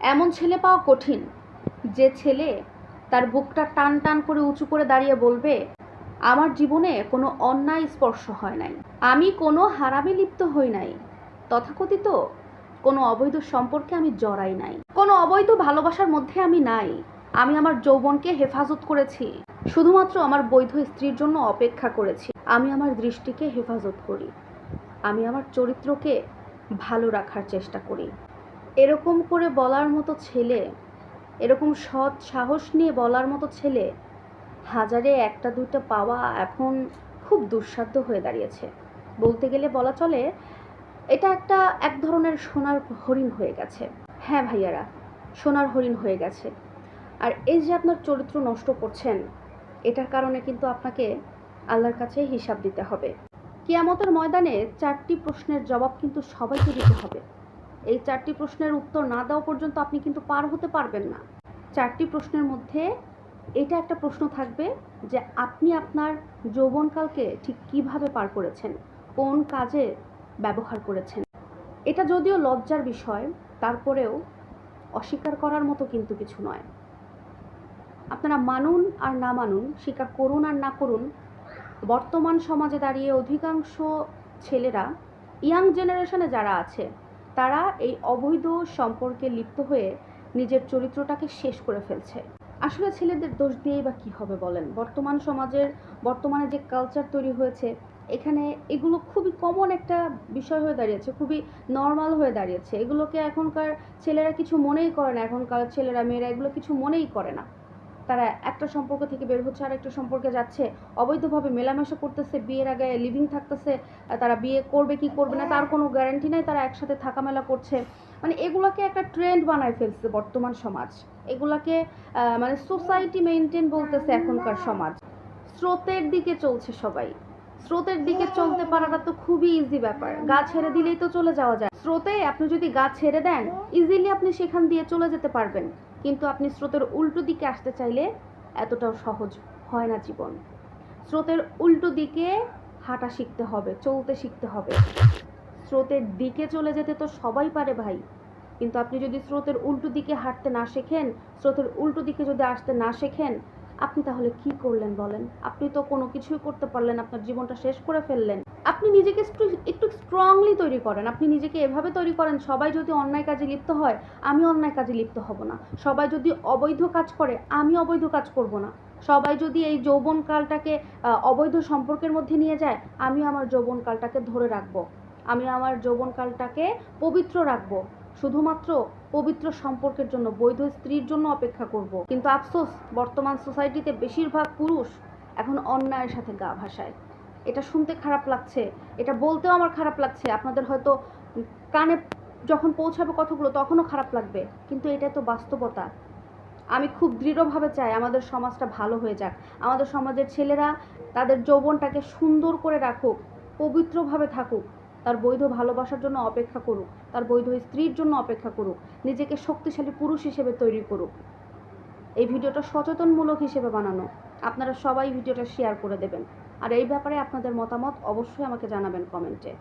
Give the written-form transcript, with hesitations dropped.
এমন ছেলে পাওয়া কঠিন, যে ছেলে তার বুকটা টান টান করে উঁচু করে দাঁড়িয়ে বলবে, আমার জীবনে কোনো অন্যায় স্পর্শ হয় নাই, আমি কোনো হারামে লিপ্ত হই নাই, তথাকথিত কোনো অবৈধ সম্পর্কে আমি জড়াই নাই, কোনো অবৈধ ভালোবাসার মধ্যে আমি নাই, আমি আমার যৌবনকে হেফাজত করেছি, শুধুমাত্র আমার বৈধ স্ত্রীর জন্য অপেক্ষা করেছি, আমি আমার দৃষ্টিকে হেফাজত করি, আমি আমার চরিত্রকে ভালো রাখার চেষ্টা করি। এরকম করে বলার মতো ছেলে, এরকম সৎ সাহস নিয়ে বলার মতো ছেলে হাজারে একটা দুইটা পাওয়া এখন খুব দুঃসাধ্য হয়ে দাঁড়িয়েছে। বলতে গেলে বলা চলে এটা এক ধরনের সোনার হরিণ হয়ে গেছে। হ্যাঁ ভাইয়ারা, সোনার হরিণ হয়ে গেছে। আর এই যে আপনার চরিত্র নষ্ট করছেন, এটার কারণে কিন্তু আপনাকে আল্লাহর কাছে হিসাব দিতে হবে। কিয়ামতের ময়দানে 4টি প্রশ্নের জবাব কিন্তু সবাইকে দিতে হবে। এই 4টি প্রশ্নের উত্তর না দেওয়া পর্যন্ত আপনি কিন্তু পার হতে পারবেন না। 4টি প্রশ্নের মধ্যে এটা একটা প্রশ্ন থাকবে যে আপনি আপনার যৌবনকালকে ঠিক কিভাবে পার করেছেন, কোন কাজে ব্যবহার করেছেন। এটা যদিও লজ্জার বিষয়, তারপরেও অস্বীকার করার মতো কিন্তু কিছু নয়। আপনারা মানুন আর না মানুন, স্বীকার করুন আর না করুন, বর্তমান সমাজে দাঁড়িয়ে অধিকাংশ ছেলেরা, ইয়াং জেনারেশনে যারা আছে, তারা এই অবৈধ সম্পর্কে লিপ্ত হয়ে নিজের চরিত্রটাকে শেষ করে ফেলছে। আসলে ছেলেদের দোষ দিয়েই বা কী হবে বলেন? বর্তমান সমাজের বর্তমানে যে কালচার তৈরি হয়েছে, এখানে এগুলো খুবই কমন একটা বিষয় হয়ে দাঁড়িয়েছে, খুবই নর্মাল হয়ে দাঁড়িয়েছে। এগুলোকে এখনকার ছেলেরা কিছু মনেই করে না, এখনকার ছেলেরা মেয়েরা এগুলো কিছু মনেই করে না। তারা একটা সম্পর্ক থেকে বের হচ্ছে আর একটা সম্পর্কে যাচ্ছে, অবৈধভাবে মেলামেশা করতেছে, বিয়ের আগে লিভিং থাকতেছে, তারা বিয়ে করবে কি করবে না তার কোনো গ্যারান্টি নাই, তারা একসাথে থাকা মেলা করছে। মানে এগুলোকে একটা ট্রেন্ড বানায় ফেলছে বর্তমান সমাজ। এগুলাকে মানে সোসাইটি মেনটেন বলতেছে এখনকার সমাজ। স্রোতের দিকে চলছে সবাই। স্রোতের দিকে চলতে পারাটা তো খুবই ইজি ব্যাপার, গা ছেড়ে দিলেই তো চলে যাওয়া যায়। স্রোতে আপনি যদি গা ছেড়ে দেন, ইজিলি আপনি সেখান দিয়ে চলে যেতে পারবেন। কিন্তু আপনি স্রোতের উল্টো দিকে আসতে চাইলে এতটাও সহজ হয় না জীবন। স্রোতের উল্টো দিকে হাঁটা শিখতে হবে, চলতে শিখতে হবে। স্রোতের দিকে চলে যেতে তো সবাই পারে ভাই, কিন্তু আপনি যদি স্রোতের উল্টো দিকে হাঁটতে না শেখেন, স্রোতের উল্টো দিকে যদি আসতে না শেখেন, আপনি তাহলে কি করলেন বলেন? আপনি তো কোনো কিছুই করতে পারলেন, আপনার জীবনটা শেষ করে ফেললেন। আপনি নিজেকে একটু স্ট্রংলি তৈরি করেন, আপনি নিজেকে এভাবে তৈরি করেন, সবাই যদি অন্যায় কাজে লিপ্ত হয়, আমি অন্যায় কাজে লিপ্ত হব না। সবাই যদি অবৈধ কাজ করে, আমি অবৈধ কাজ করব না। সবাই যদি এই যৌবনকালটাকে অবৈধ সম্পর্কের মধ্যে নিয়ে যায়, আমি আমার যৌবনকালটাকে ধরে রাখবো, আমি আমার যৌবনকালটাকে পবিত্র রাখবো, শুধুমাত্র পবিত্র সম্পর্কের জন্য, বৈধ স্ত্রীর জন্য অপেক্ষা করব। কিন্তু আফসোস, বর্তমান সোসাইটিতে বেশিরভাগ পুরুষ এখন অন্যায়ের সাথে গা ভাসায়। এটা শুনতে খারাপ লাগছে, এটা বলতেও আমার খারাপ লাগছে, আপনাদের হয়তো কানে যখন পৌঁছাবে কথাগুলো তখনও খারাপ লাগবে, কিন্তু এটাই তো বাস্তবতা। আমি খুব দৃঢ়ভাবে চাই আমাদের সমাজটা ভালো হয়ে যাক, আমাদের সমাজের ছেলেরা তাদের যৌবনটাকে সুন্দর করে রাখুক, পবিত্রভাবে থাকুক, তার বৈধ ভালোবাসার জন্য অপেক্ষা করুক, তার বৈধ স্ত্রীর জন্য অপেক্ষা করুক, নিজেকে শক্তিশালী পুরুষ হিসেবে তৈরি করুক। এই ভিডিওটা সচেতনমূলক হিসেবে বানানো, আপনারা সবাই ভিডিওটা শেয়ার করে দেবেন। আর এই ব্যাপারে আপনাদের মতামত অবশ্যই আমাকে জানাবেন কমেন্টে।